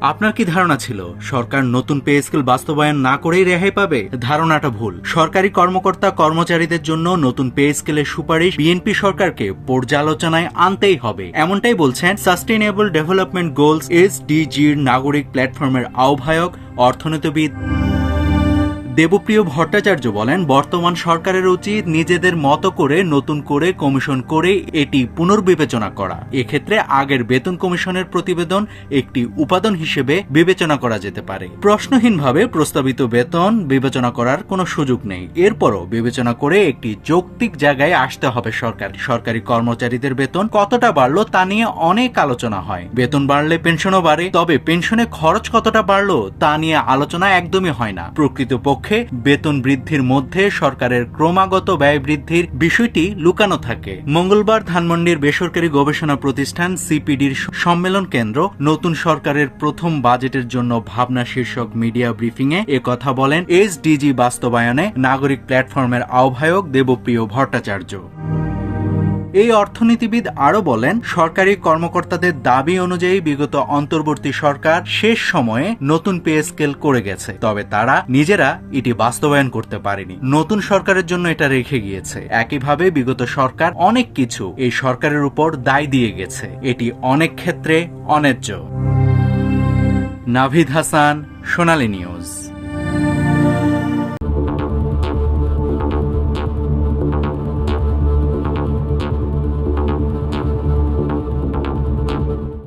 আপনার কি ধারণা ছিল সরকার নতুন পে স্কেল বাস্তবায়ন না করেই রেহাই পাবে? ধারণাটা ভুল। সরকারি কর্মকর্তা কর্মচারীদের জন্য নতুন পে স্কেলের সুপারিশ বিএনপি সরকারকে পর্যালোচনায় আনতেই হবে, এমনটাই বলছেন সাস্টেইনেবল ডেভেলপমেন্ট গোলস SDGর নাগরিক প্ল্যাটফর্মের আহ্বায়ক অর্থনীতিবিদ দেবপ্রিয় ভট্টাচার্য বলেন, বর্তমান সরকারের উচিত নিজেদের মতো করে নতুন করে কমিশন করে এটি পুনর্বিবেচনা করা। এক্ষেত্রে আগের বেতন কমিশনের প্রতিবেদন একটি উপাদান হিসেবে বিবেচনা করা যেতে পারে। প্রশ্নহীনভাবে প্রস্তাবিত বেতন বিবেচনা করার কোনো সুযোগ নেই। এরপরও বিবেচনা করে একটি যৌক্তিক জায়গায় আসতে হবে সরকার। সরকারি কর্মচারীদের বেতন কতটা বাড়লো তা নিয়ে অনেক আলোচনা হয়। বেতন বাড়লে পেনশনও বাড়ে, তবে পেনশনে খরচ কতটা বাড়লো তা নিয়ে আলোচনা একদমই হয় না। প্রকৃতপক্ষে বেতন বৃদ্ধির মধ্যে সরকারের ক্রমাগত ব্যয় বৃদ্ধির বিষয়টি লুকানো থাকে। মঙ্গলবার ধানমন্ডির বেসরকারি গবেষণা প্রতিষ্ঠান সিপিডির সম্মেলন কেন্দ্র নতুন সরকারের প্রথম বাজেটের জন্য ভাবনা শীর্ষক মিডিয়া ব্রিফিংয়ে একথা বলেন SDG বাস্তবায়নে নাগরিক প্ল্যাটফর্মের আহ্বায়ক দেবপ্রিয় ভট্টাচার্য। এই অর্থনীতিবিদ আরো বলেন, সরকারি কর্মকর্তাদের দাবি অনুযায়ী বিগত অন্তর্বর্তী সরকার শেষ সময়ে নতুন পে স্কেল করে গেছে, তবে তারা নিজেরা এটি বাস্তবায়ন করতে পারেনি। নতুন সরকারের জন্য এটা রেখে গিয়েছে। একইভাবে বিগত সরকার অনেক কিছু এই সরকারের উপর দায় দিয়ে গেছে। এটি অনেক ক্ষেত্রে অন্যায্য। নাভিদ হাসান, সোনালী নিউজ।